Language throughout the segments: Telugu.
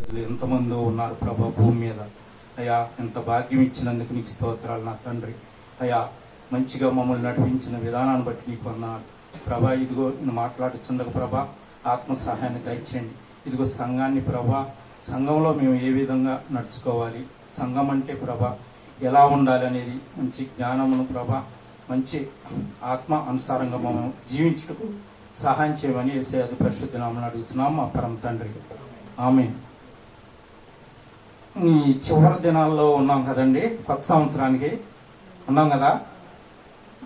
ప్రజలు ఎంతమంది ఉన్నారు ప్రభా భూమి మీద. అయ్యా, ఎంత భాగ్యం ఇచ్చినందుకు నీకు స్తోత్రాలు నా తండ్రి. అయ్యా, మంచిగా మమ్మల్ని నడిపించిన విధానాన్ని బట్టి నీకు అన్నారు ప్రభా. ఇదిగో నేను మాట్లాడుచుండగా ప్రభా ఆత్మ సహాయాన్ని దయచేయండి. ఇదిగో సంఘాన్ని ప్రభా, సంఘంలో మేము ఏ విధంగా నడుచుకోవాలి, సంఘం అంటే ప్రభా ఎలా ఉండాలి అనేది మంచి జ్ఞానమును ప్రభా, మంచి ఆత్మ అనుసారంగా మనం జీవించుటకు సహాయం చేయమని యేసయ్య అతి పరిశుద్ధ నామమున అడుగుతున్నాం మా పరమ తండ్రి. ఆమేన్. ఈ చివరి దినాల్లో ఉన్నాం కదండి, కొత్త సంవత్సరానికి ఉన్నాం కదా.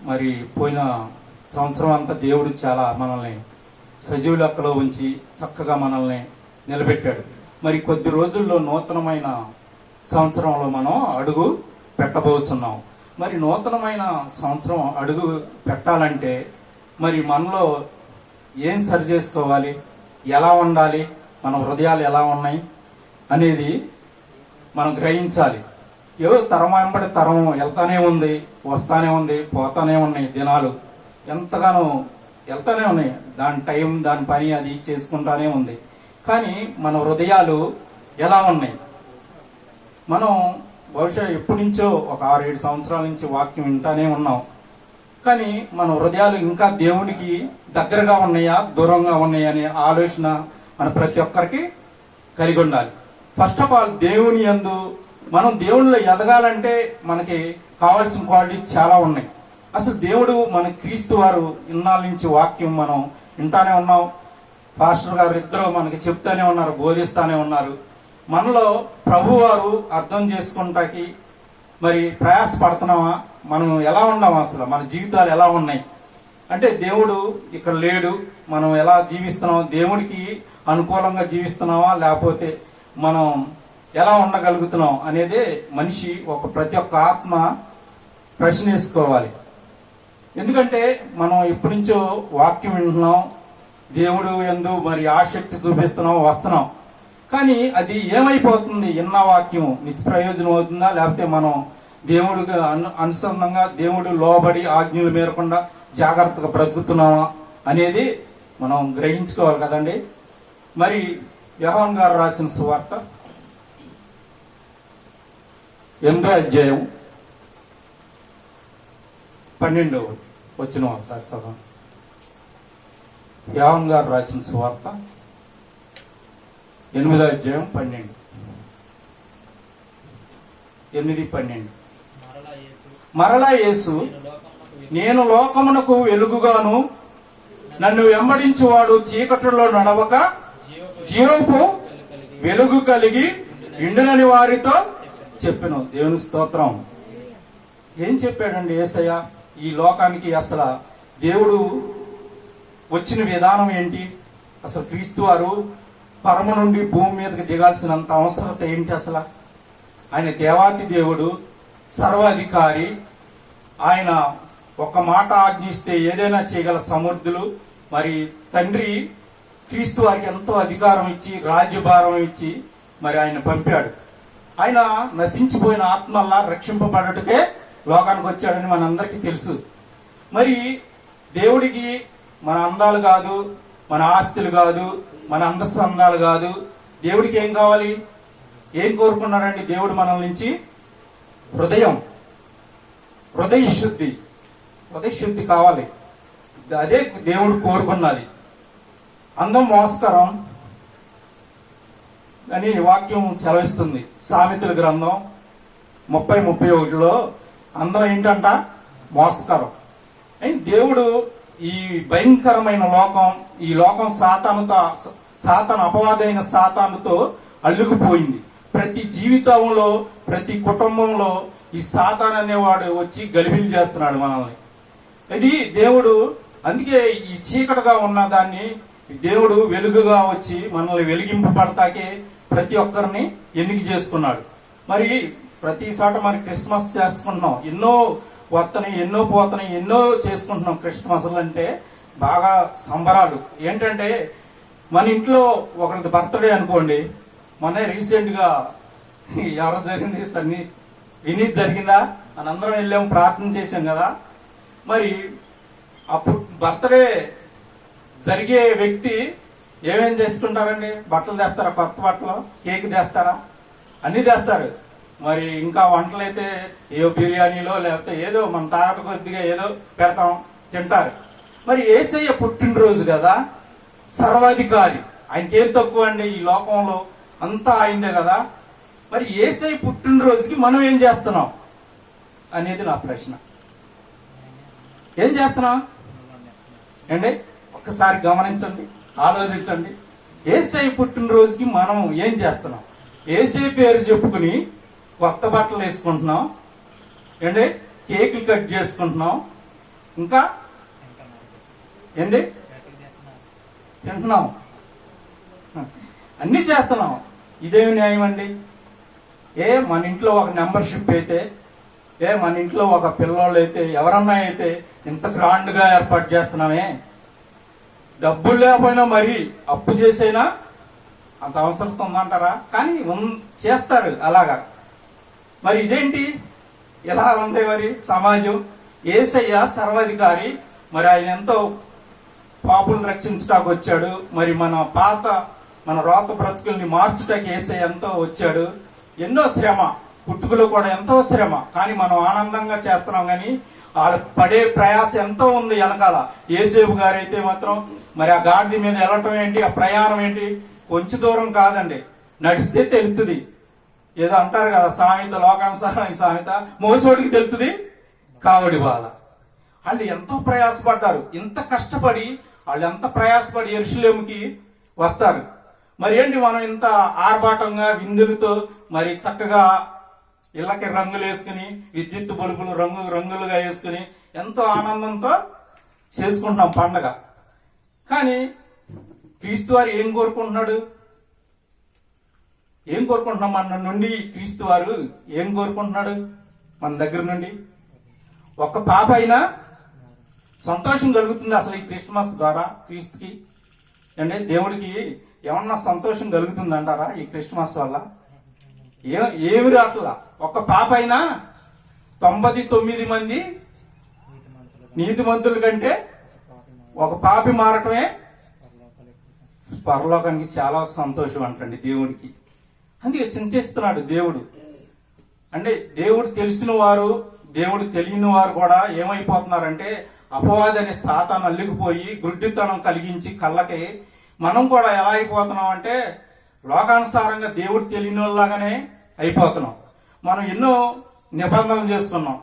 మరి పోయిన సంవత్సరం అంతా దేవుడు చాలా మనల్ని సజీవ లెక్కలో ఉంచి చక్కగా మనల్ని నిలబెట్టాడు. మరి కొద్ది రోజుల్లో నూతనమైన సంవత్సరంలో మనం అడుగు పెట్టబోతున్నాం. మరి నూతనమైన సంవత్సరం అడుగు పెట్టాలంటే మరి మనలో ఏం సరి చేసుకోవాలి, ఎలా ఉండాలి, మన హృదయాలు ఎలా ఉన్నాయి అనేది మనం గ్రహించాలి. ఏదో తరం వెంబడి తరం వెళ్తానే ఉంది, వస్తానే ఉంది, పోతానే ఉన్నాయి. దినాలు ఎంతగానో వెళ్తానే ఉన్నాయి, దాని టైం దాని పని అది చేసుకుంటానే ఉంది. కానీ మన హృదయాలు ఎలా ఉన్నాయి? మనం బహుశా ఎప్పటి నుంచో ఒక 6-7 సంవత్సరాల నుంచి వాక్యం వింటానే ఉన్నాం. కానీ మన హృదయాలు ఇంకా దేవునికి దగ్గరగా ఉన్నాయా, దూరంగా ఉన్నాయా అనే ఆలోచన మన ప్రతి ఒక్కరికి కలిగి ఉండాలి. ఫస్ట్ ఆఫ్ ఆల్ దేవుని యందు మనం దేవునిలో ఎదగాలంటే మనకి కావాల్సిన క్వాలిటీస్ చాలా ఉన్నాయి. అసలు దేవుడు మన క్రీస్తు వారు ఇన్నాళ్ళ నుంచి వాక్యం మనం వింటానే ఉన్నాం. పాస్టర్ గారు ఇద్దరు మనకి చెప్తానే ఉన్నారు, బోధిస్తానే ఉన్నారు. మనలో ప్రభు వారు అర్థం చేసుకుంటాకి మరి ప్రయాసపడుతున్నామా, మనం ఎలా ఉన్నామా, అసలు మన జీవితాలు ఎలా ఉన్నాయి అంటే దేవుడు ఇక్కడ లేడు, మనం ఎలా జీవిస్తున్నాం, దేవుడికి అనుకూలంగా జీవిస్తున్నామా లేకపోతే మనం ఎలా ఉండగలుగుతున్నాం అనేది మనిషి ప్రతి ఒక్క ఆత్మ ప్రశ్న వేసుకోవాలి. ఎందుకంటే మనం ఎప్పటి నుంచో వాక్యం వింటున్నాం, దేవుడు యందు మరి ఆసక్తి చూపిస్తున్నాం, వస్తున్నాం. కానీ అది ఏమైపోతుంది? విన్న వాక్యం నిష్ప్రయోజనం అవుతుందా, లేకపోతే మనం దేవుడికి అనుసంధంగా దేవుడు లోబడి ఆజ్ఞలు మేరకుండా జాగ్రత్తగా బ్రతుకుతున్నామా అనేది మనం గ్రహించుకోవాలి కదండి. మరి యోహాను గారు రాసిన సువార్త 8వ అధ్యాయం 12వ వచనం ఒకసారి చదవం. యోహాను గారు రాసిన సువార్త 8వ అధ్యాయం 8-12. మరలా యేసు, నేను లోకమునకు వెలుగుగాను, నన్ను వెంబడించువాడు చీకటిలో నడవక జీవపు వెలుగు కలిగి ఇండునని వారితో చెప్పెను. దేవుని స్తోత్రం. ఏం చెప్పాడండి యేసయ్య ఈ లోకానికి? అసలు దేవుడు వచ్చిన విధానం ఏంటి? అసలు క్రీస్తు వారు పరమ నుండి భూమి మీదకి దిగాల్సినంత అవసరత ఏంటి? అసలు ఆయన దేవాతి దేవుడు, సర్వాధికారి. ఆయన ఒక మాట ఆజ్ఞిస్తే ఏదైనా చేయగల సమర్థులు. మరి తండ్రి క్రీస్తు వారికి ఎంతో అధికారం ఇచ్చి రాజ్యభారం ఇచ్చి మరి ఆయన పంపాడు. ఆయన నశించిపోయిన ఆత్మల్లా రక్షింపబడటకే లోకానికి వచ్చాడని మనందరికీ తెలుసు. మరి దేవుడికి మన అందాలు కాదు, మన ఆస్తులు కాదు, మన అందస్తు అందాలు కాదు. దేవుడికి ఏం కావాలి? ఏం కోరుకున్నాడండి దేవుడు మనల నుంచి? హృదయ శుద్ధి కావాలి. అదే దేవుడు కోరుకున్నది. అందం మోస్తరం అని వాక్యం సెలవిస్తుంది. సామెతల గ్రంథం 30-31లో అందం ఏంటంట? మోస్తరం. దేవుడు ఈ భయంకరమైన లోకం, ఈ లోకం సాతాను అపవాదైన సాతానుతో అల్లుకుపోయింది. ప్రతి జీవితంలో, ప్రతి కుటుంబంలో ఈ సాతాను అనేవాడు వచ్చి గలిబిలి చేస్తున్నాడు మనల్ని. ఇది దేవుడు అందుకే ఈ చీకటిగా ఉన్న దాన్ని దేవుడు వెలుగుగా వచ్చి మనల్ని వెలిగింపబడతాకే ప్రతి ఒక్కరిని ఎన్నిక చేసుకున్నాడు. మరి ప్రతి చోట మరి క్రిస్మస్ చేసుకుంటున్నాం, ఎన్నో వస్తున్నాయి, ఎన్నో పోతున్నాయి, ఎన్నో చేసుకుంటున్నాం. క్రిస్మస్లు అంటే బాగా సంబరాలు. ఏంటంటే మన ఇంట్లో ఒకరిది బర్త్డే అనుకోండి, మొన్న రీసెంట్గా ఎవరు జరిగింది, వినీత్ జరిగిందా, మనందరం వెళ్ళాము, ప్రార్థన చేశాం కదా. మరి అప్పుడు బర్త్డే జరిగే వ్యక్తి ఏమేం చేసుకుంటారండి? బట్టలు తెస్తారా? కొత్త బట్టలు, కేక్ తెస్తారా? అన్నీ తెస్తారు. మరి ఇంకా వంటలు అయితే ఏదో బిర్యానీలో లేకపోతే ఏదో మన తాత కొద్దిగా ఏదో పెడతాం, తింటారు. మరి యేసయ్య పుట్టినరోజు కదా, సర్వాధికారి, ఆయనకేం తక్కువ అండి? ఈ లోకంలో అంతా ఆయనదే కదా. మరి యేసయ్య పుట్టినరోజుకి మనం ఏం చేస్తున్నాం అనేది నా ప్రశ్న. ఏం చేస్తున్నాం అండి? ఒక్కసారి గమనించండి, ఆలోచించండి. యేసయ్య పుట్టినరోజుకి మనం ఏం చేస్తున్నాం? యేసయ్య పేరు చెప్పుకుని కొత్త బట్టలు వేసుకుంటున్నాం ఏంటి, కేకులు కట్ చేసుకుంటున్నాం, ఇంకా ఏంటి తింటున్నాం, అన్నీ చేస్తున్నాం. ఇదేమి న్యాయం అండి? మన ఇంట్లో ఒక మెంబర్షిప్ అయితే, మన ఇంట్లో ఒక పిల్లోళ్ళు అయితే, ఎవరన్నా అయితే ఇంత గ్రాండ్గా ఏర్పాటు చేస్తున్నామే. డబ్బులు లేకపోయినా మరి అప్పు చేసైనా అంత అవసరం ఉందంటారా? కానీ చేస్తారు అలాగా. మరి ఇదేంటి ఎలా ఉంది మరి సమాజం? యేసయ్య సర్వాధికారి, మరి ఆయన ఎంతో పాపులను రక్షించటానికి వచ్చాడు. మరి మన రోత బ్రతుకుల్ని మార్చుటకి యేసయ్య ఎంతో వచ్చాడు. ఎన్నో శ్రమ, పుట్టుకలో కూడా ఎంతో శ్రమ, కానీ మనం ఆనందంగా చేస్తున్నాం. కానీ వాళ్ళు పడే ప్రయాస ఎంతో ఉంది వెనకాల. యేసేపు గారు అయితే మాత్రం మరి ఆ గాడిద మీద వెళ్ళటం ఏంటి, ఆ ప్రయాణం ఏంటి, కొంచెం దూరం కాదండి, నడిస్తే తెలుస్తుంది. ఏదో అంటారు కదా సామెత, లోకానుసారం సామెత, మోసోడికి తెలుస్తుంది కావడి బాల. వాళ్ళు ఎంతో ప్రయాసపడ్డారు. ఇంత కష్టపడి వాళ్ళు ఎంత ప్రయాసపడి యెరూషలేముకి వస్తారు. మరి ఏంటి మనం ఇంత ఆర్భాటంగా విందులతో మరి చక్కగా ఇళ్ళకి రంగులు వేసుకుని, విద్యుత్ బల్బులు రంగులుగా వేసుకుని ఎంతో ఆనందంతో చేసుకుంటున్నాం పండగ. కానీ క్రీస్తు వారు ఏం కోరుకుంటున్నాడు? ఏం కోరుకుంటున్నాం మన నుండి? క్రీస్తు వారు ఏం కోరుకుంటున్నాడు మన దగ్గర నుండి? ఒక్క పాప అయినా సంతోషం కలుగుతుంది అసలు ఈ క్రిస్మస్ ద్వారా క్రీస్తుకి అంటే దేవుడికి ఏమన్నా సంతోషం కలుగుతుంది అంటారా ఈ క్రిస్మస్ వల్ల? ఏమి రాట్లా. ఒక్క పాప అయినా 99 మంది నీతిమంతుల కంటే ఒక పాపి మారటమే పరలోకానికి చాలా సంతోషం అంటండి దేవుడికి. అందుకే చింతిస్తున్నాడు దేవుడు. అంటే దేవుడు తెలిసిన వారు, దేవుడు తెలియని వారు కూడా ఏమైపోతున్నారంటే అపవాది అనే సాతాను అల్లికిపోయి గుడ్డితనం కలిగించి కళ్ళకి మనం కూడా ఎలా అయిపోతున్నాం అంటే లోకానుసారంగా దేవుడు తెలియని వాళ్ళలాగానే అయిపోతున్నాం. మనం ఎన్నో నిబంధనలు చేసుకున్నాం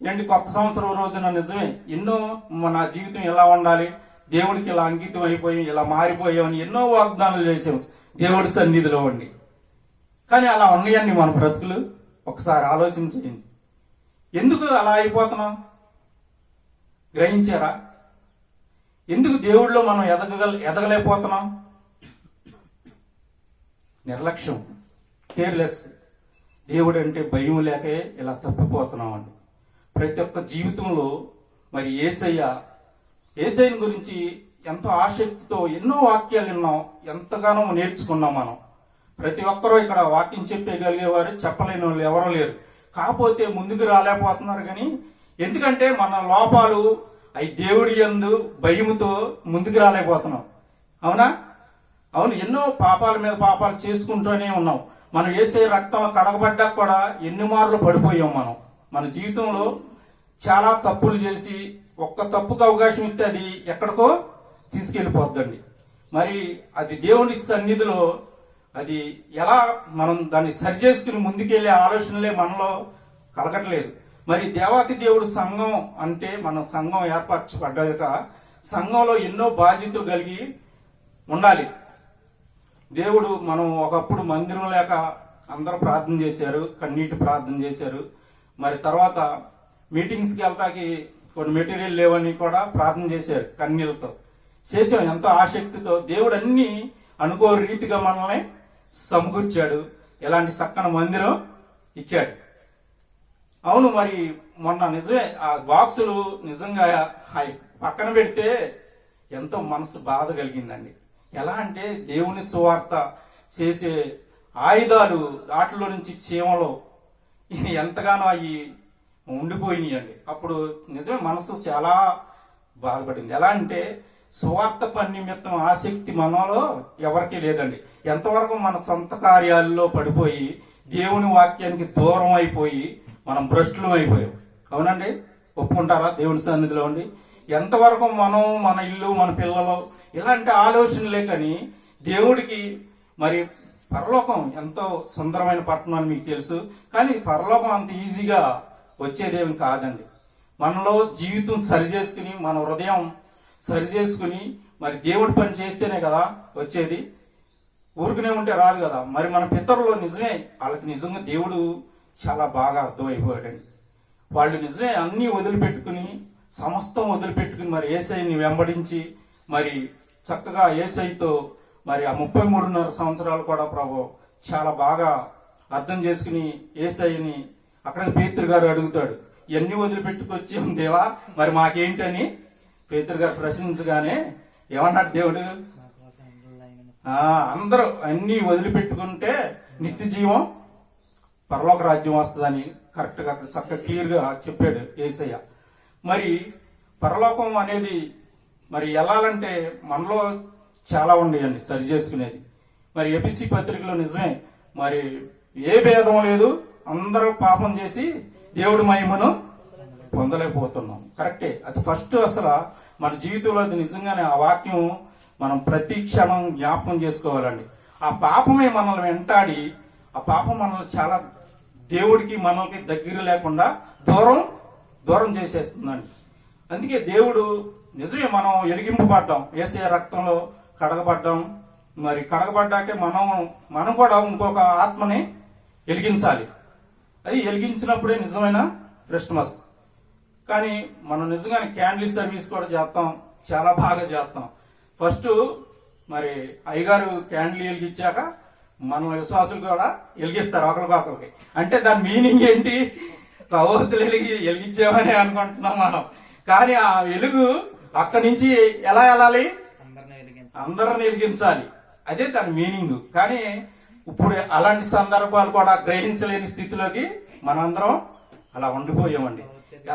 ఏంటి, కొత్త సంవత్సరం రోజున నిజమే ఎన్నో మన జీవితం ఎలా ఉండాలి, దేవుడికి ఇలా అంకితం అయిపోయి ఇలా మారిపోయామని ఎన్నో వాగ్దానాలు చేసాం దేవుడి సన్నిధిలో ఉండి. కానీ అలా ఉన్నాయండి మన బ్రతుకులు. ఒకసారి ఆలోచించండి, ఎందుకు అలా అయిపోతున్నాం? గ్రహించారా? ఎందుకు దేవుడిలో మనం ఎదగలేకపోతున్నాం? నిర్లక్ష్యం, కేర్లెస్. దేవుడు అంటే భయం లేకే ఇలా తప్పిపోతున్నాం అండి. ప్రతి ఒక్క జీవితంలో మరి యేసయ్యని గురించి ఎంతో ఆసక్తితో ఎన్నో వాక్యాలు విన్నాం, ఎంతగానో నేర్చుకున్నాం మనం. ప్రతి ఒక్కరూ ఇక్కడ వాక్యం చెప్పగలిగేవారు, చెప్పలేని వాళ్ళు ఎవరో లేరు. కాకపోతే ముందుకు రాలేకపోతున్నారు. కానీ ఎందుకంటే మన లోపాలు అవి దేవుడి యందు భయముతో ముందుకు రాలేకపోతున్నాం. అవునా? అవును, ఎన్నో పాపాల మీద పాపాలు చేసుకుంటూనే ఉన్నాం. మనం యేసయ్య రక్తంలో కడగబడ్డాక కూడా ఎన్ని మార్లు పడిపోయాం. మన జీవితంలో చాలా తప్పులు చేసి ఒక్క తప్పుకు అవకాశం ఇస్తే అది ఎక్కడికో తీసుకెళ్ళిపోద్దండి. మరి అది దేవుని సన్నిధిలో అది ఎలా మనం దాన్ని సరి చేసుకుని ముందుకెళ్లే ఆలోచనలే మనలో కలగట్లేదు. మరి దేవాతి దేవుడు సంఘం అంటే మన సంఘం ఏర్పరచబడ్డాక సంఘంలో ఎన్నో బాధ్యతలు కలిగి ఉండాలి. దేవుడు మనం ఒకప్పుడు మందిరం లేక అందరూ ప్రార్థన చేశారు, కన్నీటి ప్రార్థన చేశారు. మరి తర్వాత మీటింగ్స్కి వెళ్తాకి కొన్ని మెటీరియల్ లేవని కూడా ప్రార్థన చేశారు, కన్నీళ్ళతో చేసాం ఎంతో ఆసక్తితో. దేవుడు అన్ని అనుకో రీతిగా మనల్ని సమకూర్చాడు, ఎలాంటి చక్కని మందిరం ఇచ్చాడు. అవును, మరి మొన్న నిజమే ఆ బాక్సులు నిజంగా పక్కన పెడితే ఎంతో మనసు బాధ కలిగిందండి. ఎలా అంటే దేవుని సువార్త చేసే ఆయుధాలు వాటిలో నుంచి చీమలో ఎంతగానో అవి ఉండిపోయినాయి అండి. అప్పుడు నిజమే మనసు చాలా బాధపడింది. ఎలా అంటే సువార్త పని నిమిత్తం ఆసక్తి మనలో ఎవరికీ లేదండి. ఎంతవరకు మన సొంత కార్యాల్లో పడిపోయి దేవుని వాక్యానికి దూరం అయిపోయి మనం భ్రష్టులం అయిపోయాం. అవునండి, ఒప్పుకుంటారా? దేవుని సన్నిధిలో ఉండి ఎంతవరకు మనం, మన ఇల్లు, మన పిల్లలు ఇలాంటి ఆలోచనలే కానీ దేవుడికి మరి పరలోకం ఎంతో సుందరమైన పట్టణం అని మీకు తెలుసు. కానీ పరలోకం అంత ఈజీగా వచ్చేదేమి కాదండి. మనలో జీవితం సరి చేసుకుని, మన హృదయం సరి చేసుకుని మరి దేవుడి పని చేస్తేనే కదా వచ్చేది. ఊరుకునే ఉంటే రాదు కదా. మరి మన పితరులు నిజమే, వాళ్ళకి నిజంగా దేవుడు చాలా బాగా అర్థమైపోయాడండి. వాళ్ళు నిజమే అన్నీ వదిలిపెట్టుకుని, సమస్తం వదిలిపెట్టుకుని మరి యేసయ్యని వెంబడించి మరి చక్కగా యేసయ్యతో మరి ఆ 33.5 సంవత్సరాలు కూడా ప్రభు చాలా బాగా అర్థం చేసుకుని యేసయ్యని అక్కడ పేతురు గారు అడుగుతాడు, ఇవన్నీ వదిలిపెట్టుకొచ్చి ఉందేవా మరి మాకేంటని పేతురు గారు ప్రశ్నించగానే ఏమన్నాడు దేవుడు? అందరూ అన్నీ వదిలిపెట్టుకుంటే నిత్య జీవం, పరలోక రాజ్యం వస్తుందని కరెక్ట్గా అక్కడ చక్కగా క్లియర్గా చెప్పాడు యేసయ్య. మరి పరలోకం అనేది మరి వెళ్ళాలంటే మనలో చాలా ఉండేయండి సరి చేసుకునేది. మరి ఎబిసి పత్రికలో నిజమే మరి ఏ భేదం లేదు, అందరూ పాపం చేసి దేవుడి మహిమను పొందలేకపోతున్నాం. కరెక్టే, అది ఫస్ట్ అసలు మన జీవితంలో అది నిజంగానే ఆ వాక్యం మనం ప్రతి క్షణం జ్ఞాపకం చేసుకోవాలండి. ఆ పాపమే మనల్ని వెంటాడి, ఆ పాపం మనల్ని చాలా దేవుడికి మనల్కి దగ్గర లేకుండా దూరం చేసేస్తుందండి. అందుకే దేవుడు నిజమే మనం ఎలిగింపబడ్డాం, యేసయ్య రక్తంలో కడగబడ్డాం. మరి కడగబడ్డాకే మనం కూడా ఇంకొక ఆత్మని వెలిగించాలి. అది వెలిగించినప్పుడే నిజమైన క్రిస్మస్. కానీ మనం నిజంగానే క్యాండిల్ సర్వీస్ కూడా చేస్తాం, చాలా బాగా చేస్తాం. ఫస్ట్ మరి అయ్యగారు క్యాండిల్ వెలిగించాక మన విశ్వాసులు కూడా వెలిగిస్తారు ఒకరికొకరికి. అంటే దాని మీనింగ్ ఏంటి? ప్రవృత్తులు వెలిగించామని అనుకుంటున్నాం మనం. కానీ ఆ వెలుగు అక్కడి నుంచి ఎలా వెళ్ళాలి? అందరిని వెలిగించాలి, అదే దాని మీనింగ్. కానీ ఇప్పుడు అలాంటి సందర్భాలు కూడా గ్రహించలేని స్థితిలోకి మనందరం అలా ఉండిపోయామండి.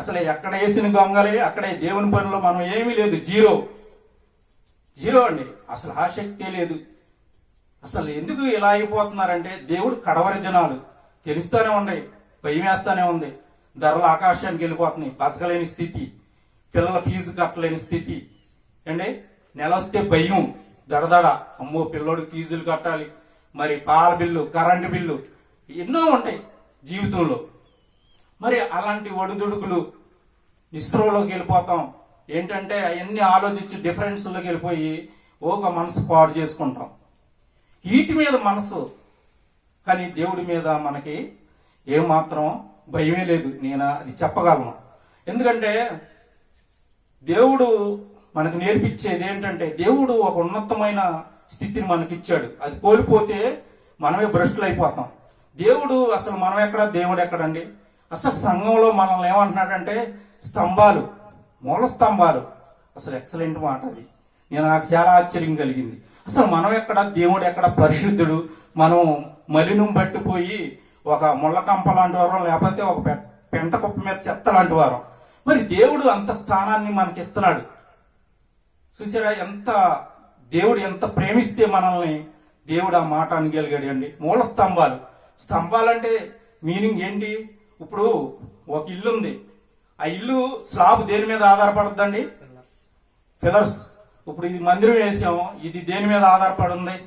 అసలు ఎక్కడ వేసిన గొంగలి అక్కడే. దేవుని పనిలో మనం ఏమీ లేదు, జీరో అండి. అసలు ఆసక్తే లేదు. అసలు ఎందుకు ఇలా అయిపోతున్నారంటే దేవుడు కడవరి దినాలు తెలుస్తూనే ఉన్నాయి, భయం వేస్తూనే ఉంది. ధరలు ఆకాశానికి వెళ్ళిపోతున్నాయి, బతకలేని స్థితి, పిల్లల ఫీజు కట్టలేని స్థితి అండి. నెల వస్తే భయం, దడదడ, అమ్మో పిల్లోడికి ఫీజులు కట్టాలి, మరి పాల బిల్లు, కరెంటు బిల్లు, ఎన్నో ఉంటాయి జీవితంలో. మరి అలాంటి ఒడిదుడుకులు ఇస్రోలోకి వెళ్ళిపోతాం. ఏంటంటే అవన్నీ ఆలోచించి డిఫరెన్స్లోకి వెళ్ళిపోయి ఒక మనసు పాడు చేసుకుంటాం. వీటి మీద మనసు, కానీ దేవుడి మీద మనకి ఏమాత్రం భయమే లేదు. నేను అది చెప్పగలను. ఎందుకంటే దేవుడు మనకు నేర్పించేది ఏంటంటే, దేవుడు ఒక ఉన్నతమైన స్థితిని మనకిచ్చాడు. అది కోల్పోతే మనమే భ్రష్టులు అయిపోతాం. దేవుడు అసలు మనం ఎక్కడ, దేవుడు ఎక్కడండి? అసలు సంఘంలో మనల్ని ఏమంటున్నాడంటే స్తంభాలు, మూల స్తంభాలు. అసలు ఎక్సలెంట్ మాట అది. నాకు చాలా ఆశ్చర్యం కలిగింది. అసలు మనం ఎక్కడ, దేవుడు ఎక్కడ? పరిశుద్ధుడు. మనం మలినం పట్టిపోయి ఒక ముళ్ళకంప లాంటి వారం, లేకపోతే ఒక పెంట కుప్ప మీద చెత్త లాంటి వారం. మరి దేవుడు అంత స్థానాన్ని మనకిస్తున్నాడు. చూసారా దేవుడు ఎంత ప్రేమిస్తే మనల్ని దేవుడు ఆ మాట అనగలిగాడు అండి. మూల స్తంభాలు. స్తంభాలంటే మీనింగ్ ఏంటి? ఇప్పుడు ఒక ఇల్లు ఉంది, ఆ ఇల్లు స్లాబ్ దేని మీద ఆధారపడుతుందండి? పిల్లర్స్. ఇప్పుడు ఇది మందిరం వేసాము, ఇది దేని మీద ఆధారపడి ఉంది?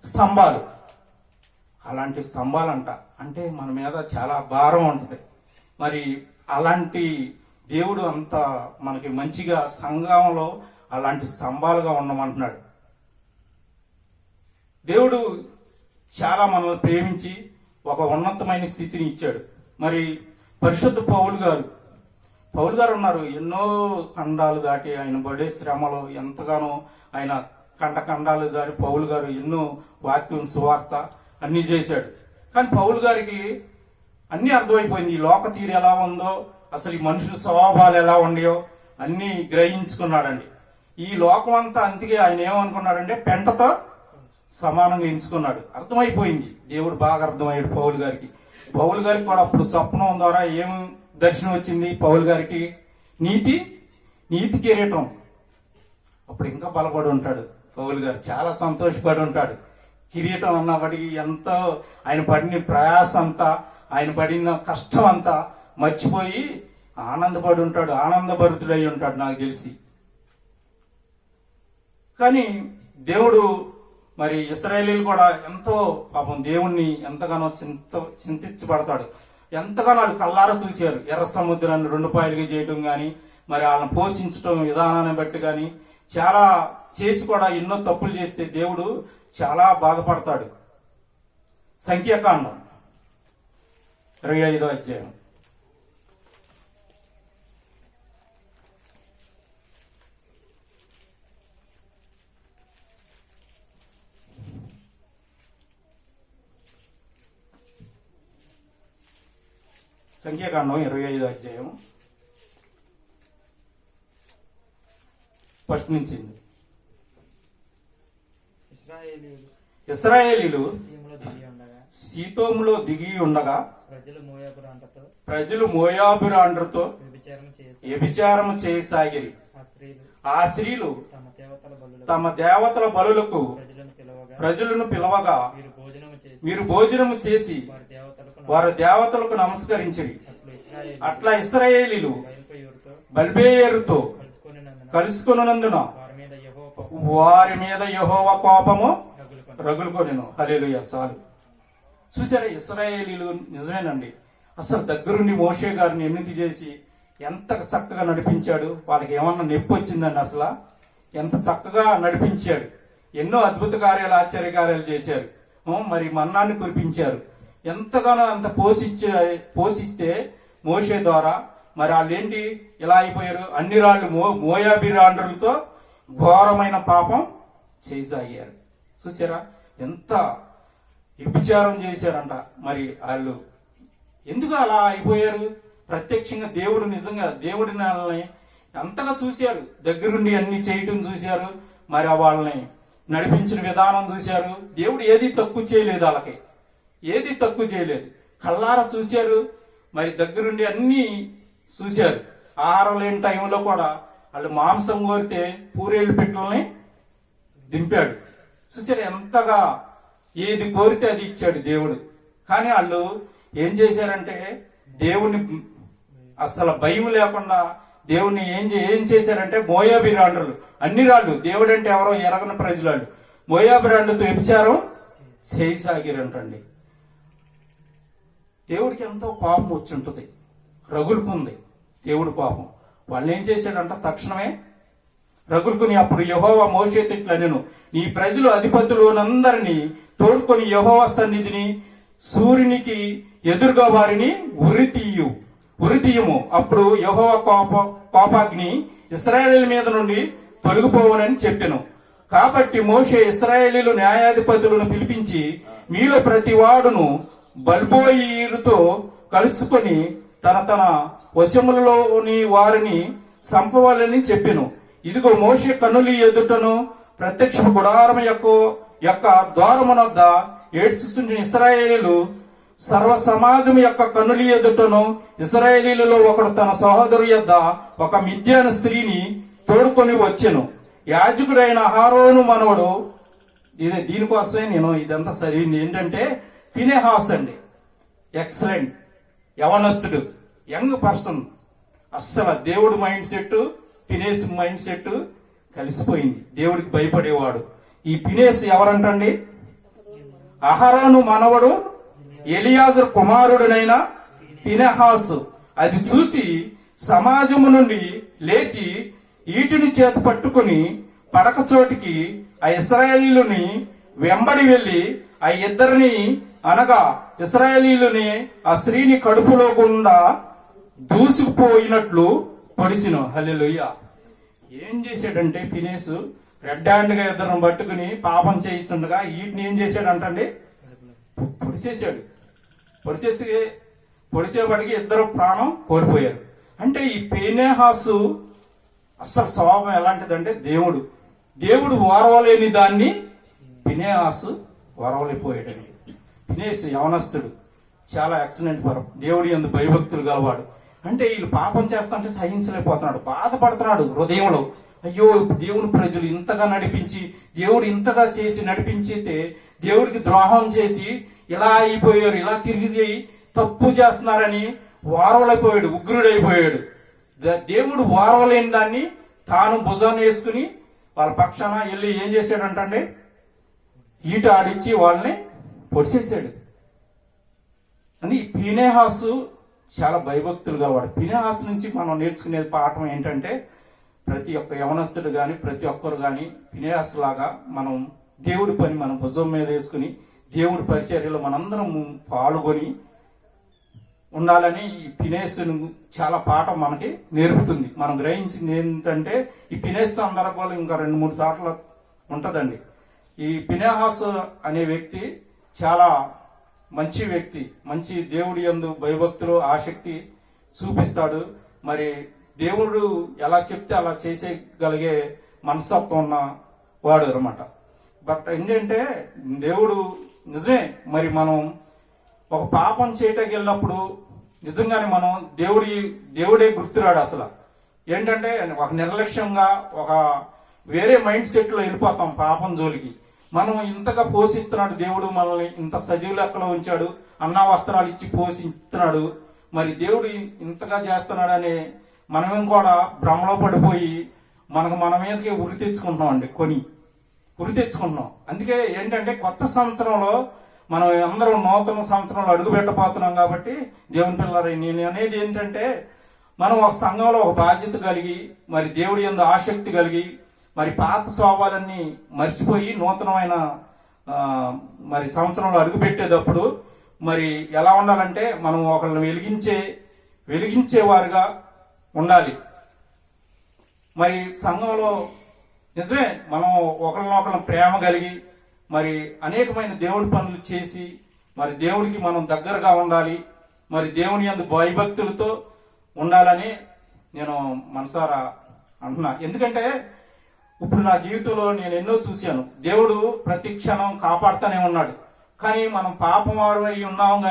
స్తంభాలు. అలాంటి స్తంభాలంట. అంటే మన మీద చాలా భారం ఉంటుంది. మరి అలాంటి దేవుడు అంత మనకి మంచిగా సంఘంలో అలాంటి స్తంభాలుగా ఉండమంటున్నాడు. దేవుడు చాలా మనల్ని ప్రేమించి ఒక ఉన్నతమైన స్థితిని ఇచ్చాడు. మరి పరిశుద్ధ పౌలు గారు ఉన్నారు. ఎన్నో ఖండాలు దాటి ఆయన పడే శ్రమలో ఎంతగానో ఆయన ఖండాలు దాటి పౌలు గారు ఎన్నో వాక్యం, సువార్త అన్నీ చేశాడు. కానీ పౌలు గారికి అన్నీ అర్థమైపోయింది. ఈ లోక తీరు ఎలా ఉందో, అసలు ఈ మనుషుల స్వభావాలు ఎలా ఉన్నాయో అన్నీ గ్రహించుకున్నాడండి. ఈ లోకం అంతా అందుకే ఆయన ఏమనుకున్నాడంటే పెంటతో సమానంగా ఎంచుకున్నాడు. అర్థమైపోయింది. దేవుడు బాగా అర్థమయ్యాడు పౌలు గారికి. పౌలు గారికి కూడా అప్పుడు స్వప్నం ద్వారా ఏం దర్శనం వచ్చింది? పౌలు గారికి నీతి కిరీటం. అప్పుడు ఇంకా బలపడి ఉంటాడు పౌలు గారు, చాలా సంతోషపడి ఉంటాడు. కిరీటం అన్నప్పటికీ ఎంతో ఆయన పడిన ప్రయాసం అంతా, ఆయన పడిన కష్టం అంతా మర్చిపోయి ఆనందపడి ఉంటాడు, ఆనందభరితుడై ఉంటాడు నాకు తెలిసి. కానీ దేవుడు మరి ఇశ్రాయేలీలు కూడా ఎంతో పాపం దేవుణ్ణి ఎంతగానో చింతించబడతాడు. ఎంతగానో వాళ్ళు కళ్ళారా చూశారు ఎర్ర సముద్రాన్ని 2 పాయలుగా చేయడం కానీ, మరి వాళ్ళని పోషించడం విధానాన్ని బట్టి కానీ చాలా చేసి కూడా ఎన్నో తప్పులు చేస్తే దేవుడు చాలా బాధపడతాడు. సంఖ్యాకాండం 25వ అధ్యాయం. సంఖ్యాకాండం 25వ అధ్యాయం ఫస్ట్ నుంచి. ఇశ్రాయేలీలు సీతోములో దిగి ఉండగా ప్రజలు మోయాబురాండ్రతో వ్యభిచారము చేయసాగిరి. ఆ స్త్రీలు తమ దేవతల బలులకు ప్రజలను పిలవగా వీరు భోజనము చేసి వారి దేవతలకు నమస్కరించిరి. అట్లా ఇశ్రాయేలీలు బల్బేయరుతో కలుసుకొనున్నందున వారి మీద యెహోవా కోపము రగులుకొనెను. హల్లెలూయా. చాలు. చూసారా, ఇశ్రాయేలీలు నిజమేనండి, అసలు దగ్గరుండి మోషే గారిని ఎన్నిక చేసి ఎంత చక్కగా నడిపించాడు. వాళ్ళకి ఏమన్నా నొప్పి వచ్చిందండి? అసలు ఎంత చక్కగా నడిపించాడు. ఎన్నో అద్భుత కార్యాలు, ఆశ్చర్య కార్యాలు చేశారు. మరి మన్నాన్ని కురిపించారు. ఎంతగానో అంత పోషిస్తే మోషే ద్వారా మరి వాళ్ళు ఏంటి ఇలా అయిపోయారు? అన్ని రాళ్ళు మోయాబీరాండ్రులతో ఘోరమైన పాపం చేయసాగారు. చూసారా ఎంత వ్యభిచారం చేశారంట. మరి వాళ్ళు ఎందుకు అలా అయిపోయారు? ప్రత్యక్షంగా దేవుడు నిజంగా దేవుడిని వాళ్ళని అంతగా చూశారు, దగ్గరుండి అన్ని చేయటం చూశారు, మరి వాళ్ళని నడిపించిన విధానం చూశారు. దేవుడు ఏది తక్కువ చేయలేదు, వాళ్ళకి ఏది తక్కువ చేయలేదు. కళ్ళారా చూశారు, మరి దగ్గరుండి అన్ని చూశారు. ఆహారం లేని టైంలో కూడా వాళ్ళు మాంసం కోరితే పూరేళ్ళు పిట్టల్ని దింపాడు. చూసారు ఎంతగా ఏది కోరితే అది ఇచ్చాడు దేవుడు. కానీ వాళ్ళు ఏం చేశారంటే దేవుని అసలు భయం లేకుండా దేవుణ్ణి ఏం చేశారంటే మోయాబీరాండ్రులు, అన్ని రాళ్ళు, దేవుడు అంటే ఎవరో ఎరగని ప్రజలు వాళ్ళు మోయాబీరాండ్రులతో వ్యభిచారం చేయసాగిరంటండి. దేవుడికి ఎంతో కోపం వచ్చుంటుంది, రగులుకుంది దేవుడు కోపం. వాళ్ళు ఏం చేశాడంట, తక్షణమే రగులుకుని అప్పుడు యెహోవా మోషేతో ఇట్లనెను, నీ ప్రజలు అధిపతులందరినీ తోడుకొని యెహోవా సన్నిధిని సూర్యునికి ఎదురుగా వారిని ఉరితీయము. అప్పుడు యెహోవా కోపాగ్ని ఇశ్రాయేలీల మీద నుండి తొలగిపోవనని చెప్పెను. కాబట్టి మోషే ఇశ్రాయేలీలు న్యాయాధిపతులను పిలిపించి మీలో ప్రతి వాడును బల్బోయిరుతో కలుసుకొని తన వశములలోని వారిని చంపవాలని చెప్పెను. ఇదిగో మోషే కన్నుల ఎదుటను ప్రత్యక్ష గుడారం యొక్క ద్వారమునొద్ద ఏడ్చుచుండిన ఇశ్రాయేలీలు సర్వ సమాజం యొక్క కన్నుల ఎదుటను ఇశ్రాయేలీలలో ఒకడు తన సహోదరు యొద్ద ఒక మిద్యాను స్త్రీని తోడుకొని వచ్చెను. యాజకుడైన అహరోను మనవడు, దీనికోసమే నేను ఇదంతా చదివింది. ఏంటంటే ఫినెహాస్ అండి, ఎక్సలెంట్ యవనస్తుడు, యంగ్ పర్సన్. అస్సలు దేవుడు మైండ్ సెట్ ఫినేస్ మైండ్ సెట్ కలిసిపోయింది. దేవుడికి భయపడేవాడు. ఈ ఫినేస్ ఎవరంటండి? అహరోను మనవడు ఎలియాజరు కుమారుడునైన ఫినెహాసు. అది చూసి సమాజము నుండి లేచి ఈటిని చేత పట్టుకుని పడక చోటికి ఆ ఇశ్రాయేలీయుని వెంబడి వెళ్లి ఆ ఇద్దరిని అనగా ఇశ్రాయేలీయుని ఆ స్త్రీని కడుపులో గుండా దూసుకుపోయినట్లు పొడిచిను. హల్లెలూయా. ఏం చేశాడంటే ఫినేసు రెడ్ హ్యాండ్ గా ఇద్దరిని పట్టుకుని పాపం చేయిస్తుండగా వీటిని ఏం చేశాడంటండి, పొడిచేశాడు. పొడిచేపటికి ఇద్దరు ప్రాణం కోల్పోయారు. అంటే ఈ ఫినెహాసు అస్సలు స్వభావం ఎలాంటిదంటే దేవుడు ఓర్వలేని దాన్ని ఫినెహాసు ఓర్వలేకపోయాడండి. ఫినేసు యవనస్తుడు, చాలా ఎక్సలెంట్ పరం, దేవుడి యందు భయభక్తులు గలవాడు. అంటే వీళ్ళు పాపం చేస్తుంటే సహించలేకపోతున్నాడు, బాధపడుతున్నాడు హృదయంలో. అయ్యో దేవుని ప్రజలు ఇంతగా నడిపించి, దేవుడు ఇంతగా చేసి నడిపించితే దేవుడికి ద్రోహం చేసి ఇలా అయిపోయారు, ఇలా తిరిగి తప్పు చేస్తున్నారని వారవలైపోయాడు, ఉగ్రుడైపోయాడు. దేవుడు వారవలేని దాన్ని తాను భుజాన్ని వేసుకుని వాళ్ళ పక్షాన వెళ్ళి ఏం చేశాడంటే ఈట ఆడిచ్చి వాళ్ళని పొడిచేశాడు. అని ఫీనెహాసు చాలా భయభక్తులుగా వాడు. ఫీనెహాసు నుంచి మనం నేర్చుకునే పాఠం ఏంటంటే, ప్రతి ఒక్క యవనస్తుడు కానీ ప్రతి ఒక్కరు కానీ ఫీనెహాసు లాగా మనం దేవుడి పని మనం భుజం మీద వేసుకుని దేవుడి పరిచర్యలో మనందరం పాల్గొని ఉండాలని ఈ ఫినేస్ను చాలా పాఠం మనకి నేర్పుతుంది. మనం గ్రహించింది ఏంటంటే, ఈ ఫినేస్ సందర్భాలు ఇంకా 2-3 సార్లు ఉంటుందండి. ఈ ఫినెహాసు అనే వ్యక్తి చాలా మంచి వ్యక్తి, మంచి దేవుడి యందు భయభక్తులు ఆసక్తి చూపిస్తాడు. మరి దేవుడు ఎలా చెప్తే అలా చేసేయగలిగే మనస్తత్వం ఉన్న వాడు అనమాట. బట్ ఏంటంటే దేవుడు నిజమే, మరి మనం ఒక పాపం చేయటానికి వెళ్ళినప్పుడు నిజంగానే మనం దేవుడే గుర్తురాడు. అసలు ఏంటంటే ఒక నిర్లక్ష్యంగా ఒక వేరే మైండ్ సెట్లో వెళ్ళిపోతాం పాపం జోలికి. మనం ఇంతగా పోషిస్తున్నాడు దేవుడు, మనల్ని ఇంత సజీవ లెక్కలో ఉంచాడు, అన్న వస్త్రాలు ఇచ్చి పోషిస్తున్నాడు, మరి దేవుడు ఇంతగా చేస్తున్నాడని మనమేం కూడా భ్రమలో పడిపోయి మన మీదకి ఉరి తెచ్చుకుంటున్నాం అండి, ఉరి తెచ్చుకుంటున్నాం. అందుకే ఏంటంటే కొత్త సంవత్సరంలో మనం అందరం నూతన సంవత్సరంలో అడుగు పెట్టబోతున్నాం కాబట్టి దేవుని పిల్లలు, నేను అనేది ఏంటంటే మనం ఒక సంఘంలో ఒక బాధ్యత కలిగి మరి దేవుడి యందు ఆసక్తి కలిగి మరి పాత స్వభావాలన్నీ మర్చిపోయి నూతనమైన మరి సంవత్సరంలో అడుగు పెట్టేటప్పుడు మరి ఎలా ఉండాలంటే మనం ఒకరిని వెలిగించేవారుగా ఉండాలి. మరి సంఘంలో నిజమే మనం ఒకరినొకరిని ప్రేమ కలిగి మరి అనేకమైన దేవుడి పనులు చేసి మరి దేవుడికి మనం దగ్గరగా ఉండాలి, మరి దేవుని యందు భయభక్తులతో ఉండాలని నేను మనసారా అంటున్నా. ఎందుకంటే ఇప్పుడు నా జీవితంలో నేను ఎన్నో చూశాను, దేవుడు ప్రతి క్షణం కాపాడుతూనే ఉన్నాడు. కానీ మనం పాపం వారు అయి ఉన్నాం,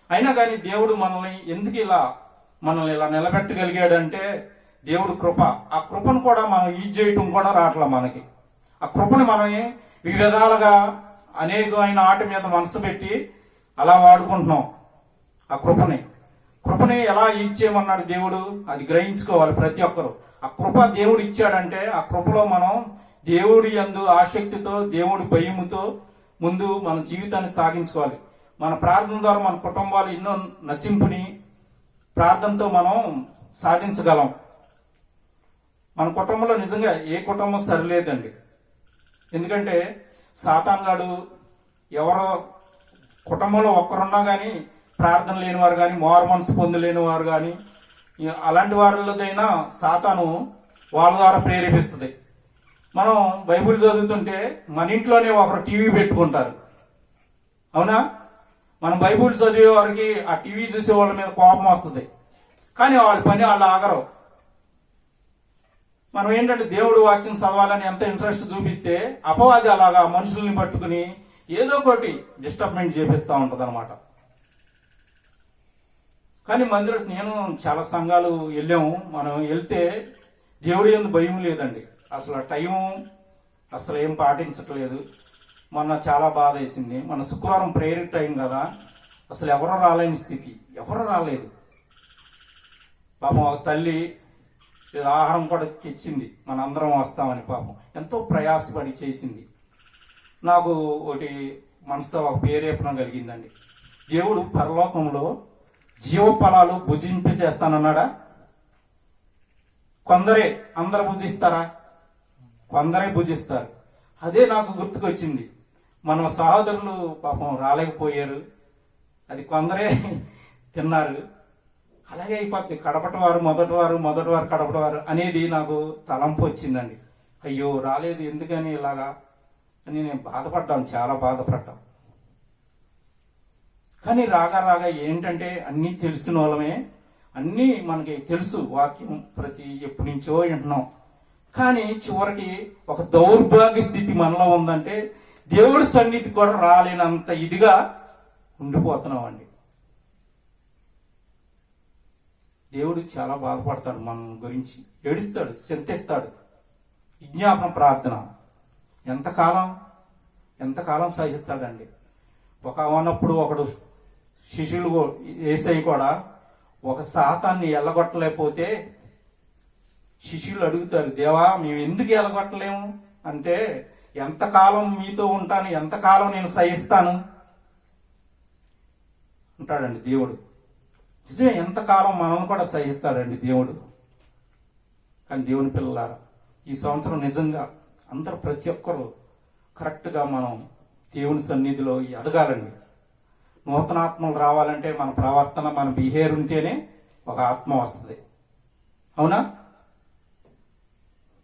అయినా కానీ దేవుడు ఎందుకు మనల్ని ఇలా నిలబెట్టగలిగాడంటే దేవుడు కృప. ఆ కృపను కూడా మనం యూజ్ చేయటం కూడా రావట్లా మనకి. ఆ కృపను మనం వివిధాలుగా అనేకమైన ఆట మీద మనసు పెట్టి అలా వాడుకుంటున్నాం. ఆ కృపని ఎలా యూజ్ చేయమన్నాడు దేవుడు, అది గ్రహించుకోవాలి ప్రతి ఒక్కరు. ఆ కృప దేవుడు ఇచ్చాడంటే ఆ కృపలో మనం దేవుడి యందు ఆసక్తితో దేవుడి భయముతో ముందు మన జీవితాన్ని సాగించుకోవాలి. మన ప్రార్థన ద్వారా మన కుటుంబాలు ఎన్నో నశింపుని ప్రార్థనతో మనం సాధించగలం. మన కుటుంబంలో నిజంగా ఏ కుటుంబం సరిలేదండి. ఎందుకంటే సాతాను గాడు ఎవరో కుటుంబంలో ఒక్కరున్నా కానీ ప్రార్థన లేనివారు కానీ మారు మనసు పొందలేని వారు కానీ అలాంటి వారిదైనా సాతాను వాళ్ళ ద్వారా ప్రేరేపిస్తుంది. మనం బైబిల్ చదువుతుంటే మన ఇంట్లోనే ఒకరు టీవీ పెట్టుకుంటారు, అవునా? మనం బైబిల్ చదివే వారికి ఆ టీవీ చూసే వాళ్ళ మీద కోపం వస్తుంది, కానీ వాళ్ళ పని వాళ్ళు ఆగరు. మనం ఏంటంటే దేవుడు వాక్యం చదవాలని ఎంత ఇంట్రెస్ట్ చూపిస్తే అపవాది అలాగా మనుషుల్ని పట్టుకుని ఏదో ఒకటి డిస్టర్బ్మెంట్ చేపిస్తూ ఉంటుంది అనమాట. కానీ నేను చాలా సంఘాలు వెళ్ళాము, మనం వెళ్తే దేవుడి యందు భయం లేదండి. అసలు టైం అసలు ఏం పాటించట్లేదు. మొన్న చాలా బాధ వేసింది. మన శుక్రవారం ప్రేయర్ టైం కదా, అసలు ఎవరో రాలేని స్థితి, ఎవరో రాలేదు. పాపం ఒక తల్లి ఆహారం కూడా తెచ్చింది, మనందరం వస్తామని పాపం ఎంతో ప్రయాసపడి చేసింది. నాకు ఒకటి మనసు ఒక ప్రేరేపణ కలిగిందండి. దేవుడు పరలోకంలో జీవఫలాలు భుజింపచేస్తానన్నాడా? కొందరే, అందరు భుజిస్తారా? కొందరే భుజిస్తారు. అదే నాకు గుర్తుకొచ్చింది. మన సహోదరులు పాపం రాలేకపోయారు, అది కొందరే తిన్నారు. అలాగే అయిపోద్ది, కడపటివారు మొదటివారు కడపటివారు అనేది నాకు తలంపు వచ్చిందండి. అయ్యో రాలేదు ఎందుకని ఇలాగా అని నేను బాధపడ్డాను, చాలా బాధపడ్డాను. కానీ రాగా ఏంటంటే అన్నీ తెలిసిన వాళ్ళమే, అన్నీ మనకి తెలుసు, వాక్యం ఎప్పటి నుంచో వింటున్నాం. కానీ చివరికి ఒక దౌర్భాగ్య స్థితి మనలో ఉందంటే దేవుడి సన్నిధి కూడా రాలేనంత ఇదిగా ఉండిపోతున్నాం అండి. దేవుడు చాలా బాధపడతాడు, మన గురించి ఏడుస్తాడు, చింతిస్తాడు. విజ్ఞాపన ప్రార్థన ఎంతకాలం సహిస్తాడండి. ఉన్నప్పుడు ఒకడు శిష్యులు యేసయ్య కూడా ఒక శాతాన్ని ఎల్లగొట్టలేకపోతే శిష్యులు అడుగుతారు, దేవా మేము ఎందుకు ఎల్లగొట్టలేము అంటే, ఎంతకాలం మీతో ఉంటాను, ఎంతకాలం నేను సహిస్తాను అంటాడండి దేవుడు. నిజమే, ఎంతకాలం మనల్ని కూడా సహిస్తాడండి దేవుడు. కానీ దేవుని పిల్లలారా, ఈ సంవత్సరం నిజంగా అందరూ ప్రతి ఒక్కరూ కరెక్ట్గా మనం దేవుని సన్నిధిలో ఎదగాలండి. నూతన ఆత్మలు రావాలంటే మన ప్రవర్తన, మన బిహేవియర్ ఉంటేనే ఒక ఆత్మ వస్తుంది. అవునా?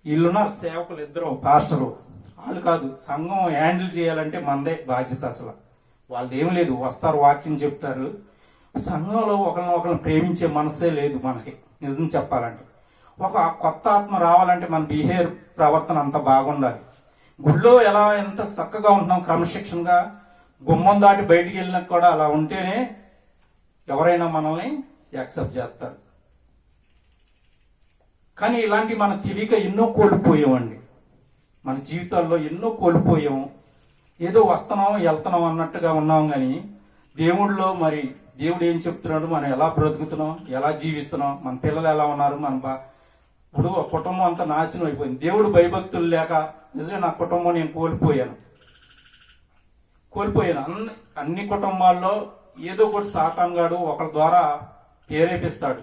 వీళ్ళున్న సేవకులు ఇద్దరు పాస్టరు, వాళ్ళు కాదు, సంఘం హ్యాండిల్ చేయాలంటే మనదే బాధ్యత. అసలు వాళ్ళది ఏం లేదు, వస్తారు వాక్యం చెప్తారు. సంఘంలో ఒకరిని ప్రేమించే మనసే లేదు మనకి. నిజం చెప్పాలంటే ఒక కొత్త ఆత్మ రావాలంటే మన బిహేవియర్, ప్రవర్తన అంత బాగుండాలి. గుళ్ళో ఎంత చక్కగా ఉంటున్నాం క్రమశిక్షణగా, గుమ్మం దాటి బయటికి వెళ్ళినా కూడా అలా ఉంటేనే ఎవరైనా మనల్ని యాక్సెప్ట్ చేస్తారు. కానీ ఇలాంటి మనం తెలియక ఎన్నో కోల్పోయామండి. మన జీవితాల్లో ఎన్నో కోల్పోయాము. ఏదో వస్తున్నాం వెళ్తున్నాం అన్నట్టుగా ఉన్నాం. కానీ దేవుడిలో మరి దేవుడు ఏం చెప్తున్నాడు, మనం ఎలా బ్రతుకుతున్నాం, ఎలా జీవిస్తున్నాం, మన పిల్లలు ఎలా ఉన్నారు, ఇప్పుడు కుటుంబం అంతా నాశనం అయిపోయింది. దేవుడు భయభక్తులు లేక నిజమే నా కుటుంబం నేను కోల్పోయాను. అన్ని కుటుంబాల్లో ఏదో ఒకటి సాతానుగాడు ఒకరి ద్వారా ప్రేరేపిస్తాడు.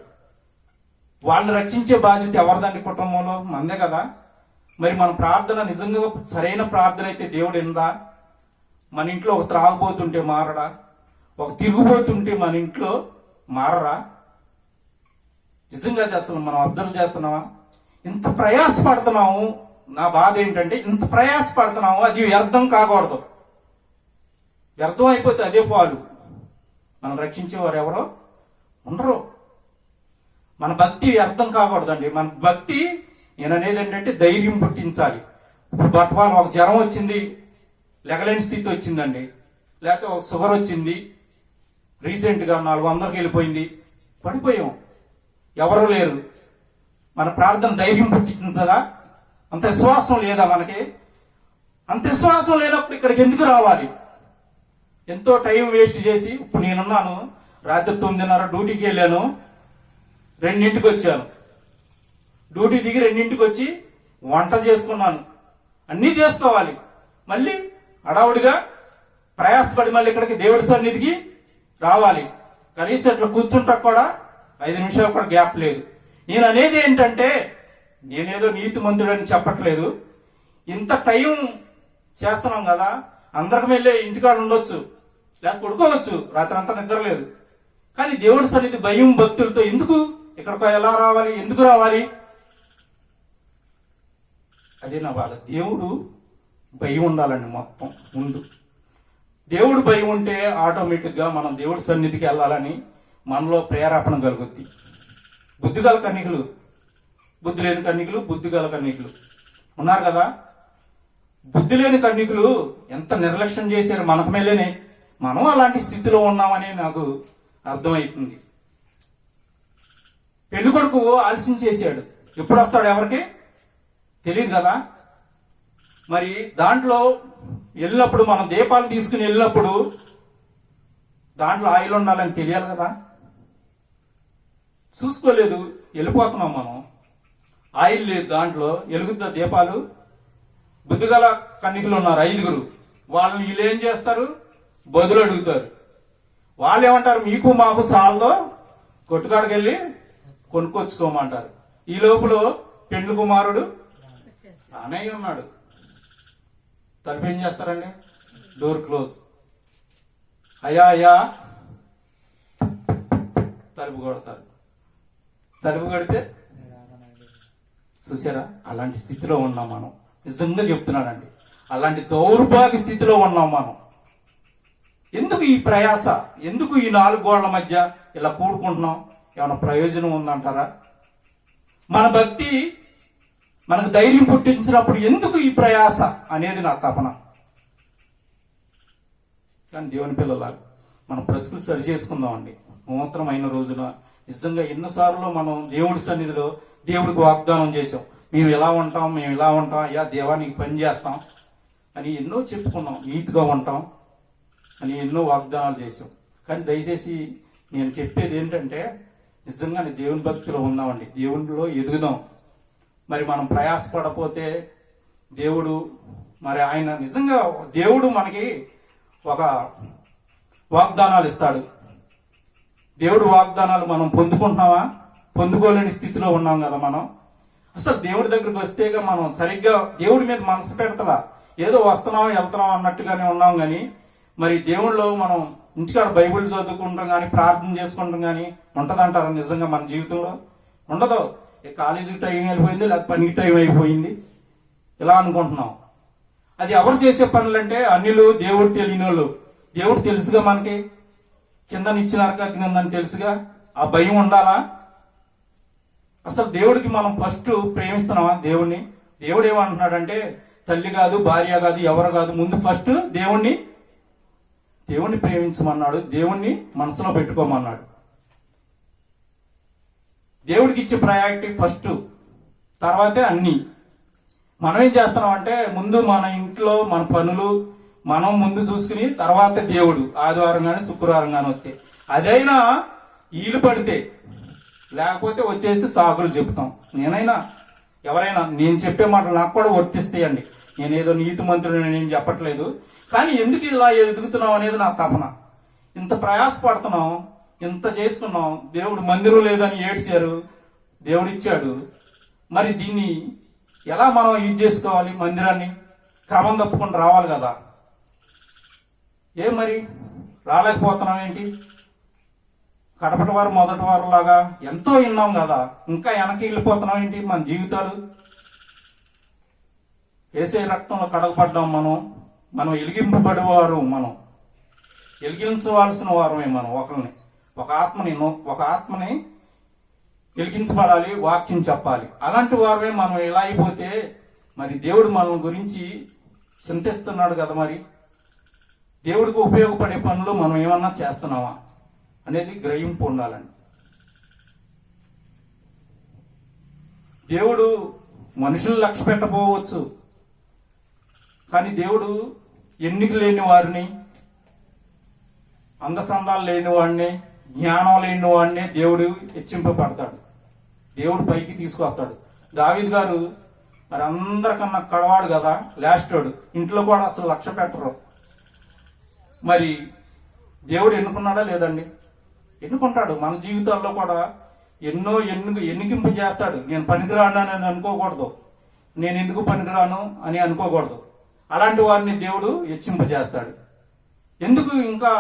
వాళ్ళని రక్షించే బాధ్యత ఎవరిదండి? కుటుంబంలో మందే కదా. మరి మన ప్రార్థన నిజంగా సరైన ప్రార్థన అయితే దేవుడు ఎందా? మన ఇంట్లో ఒక త్రాగుబోతుంటే మారడా? ఒక తిరుగుబోతుంటే మన ఇంట్లో మారరా? నిజంగా అది అసలు మనం అబ్జర్వ్ చేస్తున్నామా? ఇంత ప్రయాసపడుతున్నాము. నా బాధ ఏంటంటే ఇంత ప్రయాసపడుతున్నాము, అది వ్యర్థం కాకూడదు. వ్యర్థం అయిపోతే అదే పాలు. మనం రక్షించేవారు ఎవరో ఉండరు. మన భక్తి వ్యర్థం కాకూడదండి. మన భక్తి నేను అనేది ఏంటంటే ధైర్యం పుట్టించాలి. ఇప్పుడు బట్వాలు ఒక జ్వరం వచ్చింది, లెగలేని స్థితి వచ్చిందండి, లేకపోతే ఒక షుగర్ వచ్చింది, రీసెంట్గా 400కి వెళ్ళిపోయింది, పడిపోయాం, ఎవరూ లేరు. మన ప్రార్థన ధైర్యం పుట్టింటుందా? అంత విశ్వాసం లేదా మనకి? అంత విశ్వాసం లేనప్పుడు ఇక్కడికి ఎందుకు రావాలి? ఎంతో టైం వేస్ట్ చేసి, ఇప్పుడు నేనున్నాను, రాత్రి 9:30 డ్యూటీకి వెళ్ళాను, 2ంటికి వచ్చాను. డ్యూటీ దిగి 2ంటికి వచ్చి వంట చేసుకున్నాను. అన్నీ చేసుకోవాలి, మళ్ళీ హడావుడిగా ప్రయాసపడి మళ్ళీ ఇక్కడికి దేవుడి సన్నిధికి రావాలి. కనీసం ఇట్లా కూర్చుంటా కూడా 5 నిమిషాలు కూడా గ్యాప్ లేదు. నేను అనేది ఏంటంటే, నేనేదో నీతిమంతుడని చెప్పట్లేదు. ఇంత టైం చేస్తున్నాం కదా, అందరికి వెళ్ళే ఇంటికాడ ఉండొచ్చు, లేకపోతే పడుకోవచ్చు, రాత్రి అంతా నిద్ర లేదు. కానీ దేవుడి సన్నిధి భయం భక్తులతో ఎందుకు? ఇక్కడికి ఎలా రావాలి, ఎందుకు రావాలి? అదే నా బాధ. దేవుడు భయం ఉండాలండి మొత్తం ముందు. దేవుడు భయం ఉంటే ఆటోమేటిక్గా మనం దేవుడి సన్నిధికి వెళ్ళాలని మనలో ప్రేరేపణ కలుగుద్ది. బుద్ధిగల కన్నికలు, బుద్ధి లేని కన్నికలు, బుద్ధిగల కన్నికలు ఉన్నారు కదా. బుద్ధి లేని కన్నికలు ఎంత నిర్లక్ష్యం చేశారు మనకు మేలేనే. మనం అలాంటి స్థితిలో ఉన్నామని నాకు అర్థమవుతుంది. పెళ్లి కొడుకు ఆలస్యం చేశాడు, ఎప్పుడు వస్తాడు ఎవరికి తెలియదు కదా. మరి దాంట్లో వెళ్ళినప్పుడు మనం దీపాలు తీసుకుని వెళ్ళినప్పుడు దాంట్లో ఆయిల్ ఉండాలని తెలియాలి కదా. చూసుకోలేదు, వెళ్ళిపోతున్నాం మనం, ఆయిల్ లేదు దాంట్లో, వెలుగుద్దా దీపాలు? బుద్ధిగల కన్నికలు ఉన్నారు 5గురు. వాళ్ళని వీళ్ళు ఏం చేస్తారు? బదులు అడుగుతారు. వాళ్ళు ఏమంటారు? మీకు మాకు చాలదో, కొట్టుకాడికి వెళ్ళి కొనుక్కొచ్చుకోమంటారు. ఈ లోపల పెండ్లి కుమారుడు అన్నయ్య ఉన్నాడు. తలుపు ఏం చేస్తారండి? Door close. అయ్యా అయ్యా తలుపు కొడతారు. తలుపు కొడితే చూసారా? అలాంటి స్థితిలో ఉన్నాం మనం. నిజంగా చెప్తున్నానండి, అలాంటి దౌర్భాగ్య స్థితిలో ఉన్నాం మనం. ఎందుకు ఈ ప్రయాస? ఎందుకు ఈ 4 గోడల మధ్య ఇలా కూడుకుంటున్నాం? ఏమైనా ప్రయోజనం ఉందంటారా? మన భక్తి మనకు ధైర్యం పుట్టించినప్పుడు ఎందుకు ఈ ప్రయాస అనేది నా తపన. కానీ దేవుని పిల్లలాగా మన బ్రతుకులు సరి చేసుకుందామండి. నూతనమైన రోజున నిజంగా ఎన్నోసార్లు మనం దేవుడి సన్నిధిలో దేవుడికి వాగ్దానం చేసాం, మేము ఇలా ఉంటాం, మేము ఇలా ఉంటాం, అయ్యా దేవానికి పని చేస్తాం అని ఎన్నో చెప్పుకున్నాం, నీతిగా ఉంటాం అని ఎన్నో వాగ్దానాలు చేసాం. కానీ దయచేసి నేను చెప్పేది ఏంటంటే నిజంగానే దేవుని భక్తిలో ఉందామండి, దేవునిలో ఎదుగుదాం. మరి మనం ప్రయాసపడపోతే దేవుడు మరి ఆయన నిజంగా దేవుడు మనకి ఒక వాగ్దానాలు ఇస్తాడు. దేవుడు వాగ్దానాలు మనం పొందుకుంటున్నామా? పొందుకోలేని స్థితిలో ఉన్నాం కదా మనం. అసలు దేవుడి దగ్గరికి వస్తేగా మనం సరిగ్గా దేవుడి మీద మనసు పెడతలా, ఏదో వస్తున్నాం వెళ్తున్నాం అన్నట్టుగానే ఉన్నాం. కానీ మరి దేవుళ్ళలో మనం ఇంటికాడ బైబిల్ చదువుకుంటాం కానీ ప్రార్థన చేసుకుంటాం కానీ ఉంటుందంటారా నిజంగా మన జీవితంలో? ఉండదు. కాలేజీకి టైం అయిపోయింది, లేదా పనికి టైం అయిపోయింది ఇలా అనుకుంటున్నాం. అది ఎవరు చేసే పనులంటే అన్యులు, దేవుడు తెలియని వాళ్ళు. దేవుడు తెలుసుగా మనకి, కింద నిచ్చినారు కిందని తెలుసుగా. ఆ భయం ఉండాలా? అసలు దేవుడికి మనం ఫస్ట్ ప్రేమిస్తున్నామా దేవుణ్ణి? దేవుడు ఏమంటున్నాడంటే తల్లి కాదు, భార్య కాదు, ఎవరు కాదు, ముందు ఫస్ట్ దేవుణ్ణి ప్రేమించమన్నాడు, దేవుణ్ణి మనసులో పెట్టుకోమన్నాడు. దేవుడికి ఇచ్చే ప్రయారిటీ ఫస్ట్, తర్వాతే అన్నీ. మనం ఏం చేస్తున్నామంటే ముందు మన ఇంట్లో మన పనులు మనం ముందు చూసుకుని తర్వాత దేవుడు ఆదివారం కానీ శుక్రవారం కానీ వస్తే అదైనా ఈలు పడితే, లేకపోతే వచ్చేసి సాకులు చెప్తాం. నేనైనా ఎవరైనా నేను చెప్పే మాటలు నాకు కూడా వర్తిస్తాయండి. నేనేదో నీతి మంత్రుని నేను చెప్పట్లేదు. కానీ ఎందుకు ఇలా ఎదుగుతున్నాం అనేది నా తపన. ఇంత ప్రయాసపడుతున్నాం, ఇంత చేసుకున్నాం, దేవుడు మందిరం లేదని ఏడ్చారు, దేవుడు ఇచ్చాడు. మరి దీన్ని ఎలా మనం యూజ్ చేసుకోవాలి? మందిరాన్ని క్రమం తప్పుకొని రావాలి కదా. మరి రాలేకపోతున్నాం ఏంటి? కడపటి వారు మొదటి వారు లాగా ఎంతో విన్నాం కదా, ఇంకా వెనక్కి వెళ్ళిపోతున్నాం ఏంటి? మన జీవితాలు యేసయ్య రక్తంలో కడగబడ్డాం. మనం వెలిగింపబడేవారు, మనం వెలిగించవలసిన వారమే. మనం ఒక ఆత్మని వెలిగించబడాలి, వాక్యం చెప్పాలి. అలాంటి వారమే మనం ఇలా అయిపోతే మరి దేవుడు మన గురించి చింతిస్తున్నాడు కదా. మరి దేవుడికి ఉపయోగపడే పనులు మనం ఏమన్నా చేస్తున్నామా అనేది గ్రహింపు ఉండాలండి. దేవుడు మనుషులు లక్ష్య పెట్టబోవచ్చు, కానీ దేవుడు ఎన్నిక లేని వారిని, అందసందాలు లేని వాడిని, జ్ఞానం లేని వాడిని దేవుడు హెచ్చింపబడతాడు, దేవుడు పైకి తీసుకొస్తాడు. దావీదు గారు మరి అందరికన్నా కడవాడు కదా, లాస్టోడు. ఇంట్లో కూడా అసలు లక్ష్య పెట్టరు. మరి దేవుడు ఎన్నుకున్నాడా లేదండి? ఎన్నుకుంటాడు. మన జీవితాల్లో కూడా ఎన్నో ఎన్నికింపు చేస్తాడు. నేను పనికిరాను అని అనుకోకూడదు, నేను ఎందుకు పనికిరాను అని అనుకోకూడదు. అలాంటి వారిని దేవుడు హెచ్చింపజేస్తాడు. ఎందుకు ఇంకా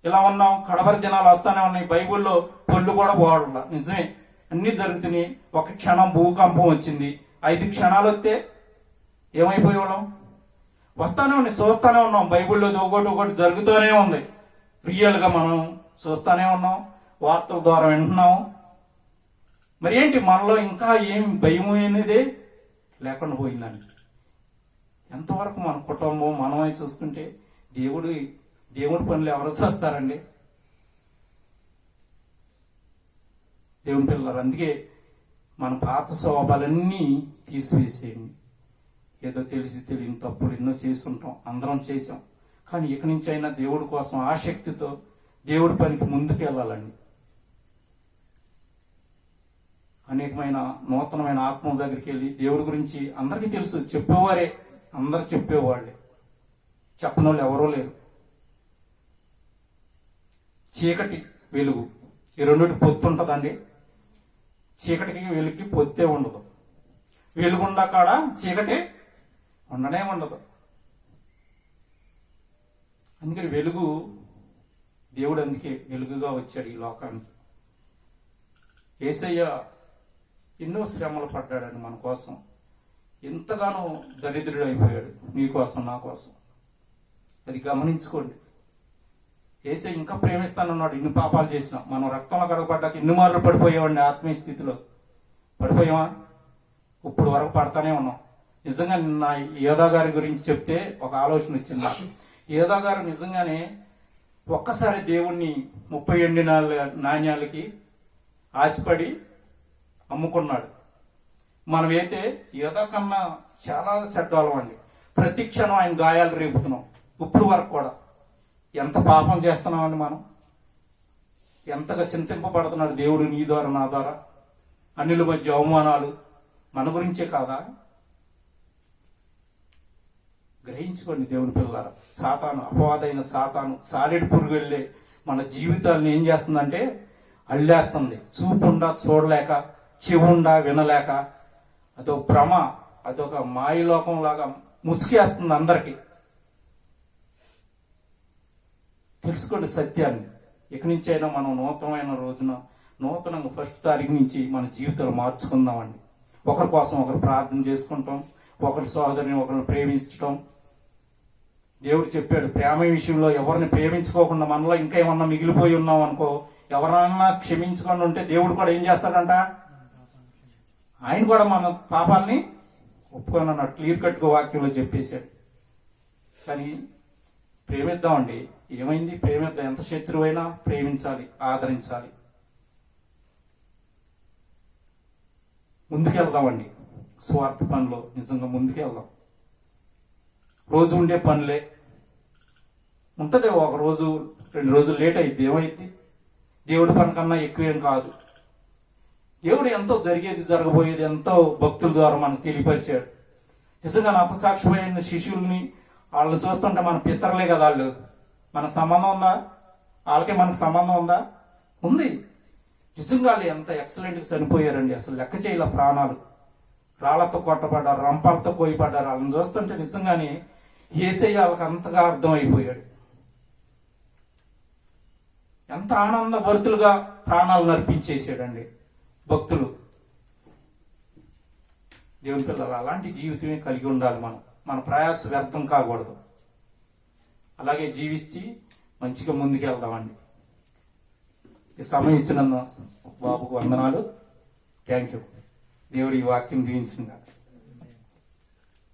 ఇలా ఉన్నాం? కడవరి దినాలు వస్తానే ఉన్నాయి. బైబిల్లో పొల్లు కూడా పోవట్లా, నిజమే, అన్నీ జరుగుతున్నాయి. ఒక క్షణం భూకంపం వచ్చింది, 5 క్షణాలు వస్తే ఏమైపోయేవాళ్ళం? వస్తానే ఉన్నాయి, చూస్తానే ఉన్నాం. బైబిల్లో ఒకటి జరుగుతూనే ఉంది. రియల్గా మనం చూస్తూనే ఉన్నాం, వార్తల ద్వారా వింటున్నాం. మరి ఏంటి మనలో ఇంకా ఏం భయం అనేదే లేకుండా పోయిందని? ఎంతవరకు మన కుటుంబం మనమై చూసుకుంటే దేవుడి పనులు ఎవరు చేస్తారండి? దేవుని పిల్లలు. అందుకే మన పాత స్వభావాలన్నీ తీసివేసేయండి. ఏదో తెలిసి తెలియని తప్పులు ఎన్నో చేసుకుంటాం, అందరం చేసాం. కానీ ఇక నుంచి అయినా దేవుడి కోసం ఆసక్తితో దేవుడి పనికి ముందుకు వెళ్ళాలండి. అనేకమైన నూతనమైన ఆత్మ దగ్గరికి వెళ్ళి దేవుడి గురించి అందరికీ తెలుసు, చెప్పేవారే, అందరు చెప్పేవాళ్ళే, చెప్పని వాళ్ళు ఎవరూ లేరు. చీకటి వెలుగు ఈ రెండుటి పొత్తు ఉంటుందండి. చీకటికి వెలుగుకి పొత్తే ఉండదు. వెలుగుండా కాడ చీకటి ఉండనే ఉండదు. అందుకని వెలుగు, దేవుడు అందుకే వెలుగుగా వచ్చాడు ఈ లోకానికి. యేసయ్య ఎన్నో శ్రమలు పడ్డాడని మన కోసం. ఎంతగానో దరిద్రుడు అయిపోయాడు మీకోసం, నా కోసం. అది గమనించుకోండి. యేసయ్య ఇంకా ప్రేమిస్తానన్నాడు. ఇన్ని పాపాలు చేసినా, మనం రక్తంలో కడగబడ్డాక ఎన్ని మార్లు పడిపోయామండి. ఆత్మీయ స్థితిలో పడిపోయామా? ఇప్పుడు వరకు పడతానే ఉన్నాం. నిజంగా నిన్న యోధా గారి గురించి చెప్తే ఒక ఆలోచన వచ్చింది నాకు. యోధా గారు నిజంగానే ఒక్కసారి దేవుణ్ణి 30 నాణ్యాలకి ఆచిపడి అమ్ముకున్నాడు. మనమైతే ఏదో కన్నా చాలా చెడ్డవాళ్ళం అండి. ప్రతి క్షణం ఆయన గాయాలు రేపుతున్నాం. ఇప్పుడు వరకు కూడా ఎంత పాపం చేస్తున్నామండి మనం. ఎంతగా చింతింపబడుతున్నాడు దేవుడు నీ ద్వారా నా ద్వారా. అన్యుల మధ్య అవమానాలు మన గురించే కాదా? గ్రహించుకోండి దేవుని పిల్లలారా. సాతాను, అపవాదైన సాతాను సాలెడు పురుగు వెళ్ళే మన జీవితాలను ఏం చేస్తుందంటే అల్లేస్తుంది. చూపుండా చూడలేక, చెవుండా వినలేక, అదొక భ్రమ, అదొక మాయలోకం లాగా ముసుకేస్తుంది అందరికీ. తెలుసుకోండి సత్యాన్ని. ఇక నుంచి అయినా మనం నూతనమైన రోజున నూతనంగా 1వ తారీఖు నుంచి మన జీవితాలు మార్చుకుందామండి. ఒకరి కోసం ఒకరు ప్రార్థన చేసుకుంటాం, ఒకరి సోదరిని ఒకరిని ప్రేమించటం. దేవుడు చెప్పాడు, ప్రేమ విషయంలో ఎవరిని ప్రేమించుకోకుండా మనలో ఇంకా ఏమన్నా మిగిలిపోయి ఉన్నాం అనుకో, ఎవరన్నా క్షమించుకొని ఉంటే దేవుడు కూడా ఏం చేస్తాడంట, ఆయన కూడా మన పాపాలని ఒప్పుకొని అన్నాడు. క్లియర్ కట్గా వాక్యంలో చెప్పేశాడు. కానీ ప్రేమిద్దామండి. ఏమైంది? ప్రేమిద్దాం. ఎంత శత్రువైనా ప్రేమించాలి, ఆదరించాలి. ముందుకెళ్దామండి. స్వార్థ పనిలో నిజంగా ముందుకెళ్దాం. రోజు ఉండే పనులే ఉంటుంది. ఒక రోజు 2 రోజులు లేట్ అయింది, ఏమైంది? దేవుడి పని కన్నా ఎక్కువేం కాదు. దేవుడు ఎంతో జరిగేది జరగబోయేది ఎంతో భక్తుల ద్వారా మనకు తెలియపరిచాడు. నిజంగా హతసాక్షిమైన శిష్యుల్ని వాళ్ళని చూస్తుంటే మన పితరులే కదా వాళ్ళు. మనకు సంబంధం ఉందా? వాళ్ళకే మనకు సంబంధం ఉందా? ఉంది. నిజంగా వాళ్ళు ఎంత ఎక్సలెంట్గా చనిపోయారండి. అసలు లెక్క చేయలే. ప్రాణాలు రాళ్లతో కొట్టబడ్డారు, రంపాలతో కోయబడ్డారు. వాళ్ళని చూస్తుంటే నిజంగానే యేసయ్య వాళ్ళకి అంతగా అర్థమైపోయాడు. ఎంత ఆనందభరితులుగా ప్రాణాలు నర్పించేసాడండి భక్తులు. దేవుని పిల్లలు అలాంటి జీవితమే కలిగి ఉండాలి. మన ప్రయాస వ్యర్థం కాకూడదు. అలాగే జీవించి మంచిగా ముందుకెళ్దామండి. ఈ సమయం ఇచ్చిన బాబుకు వందనాలు. Thank you. దేవుడి ఈ వాక్యం దీవించిన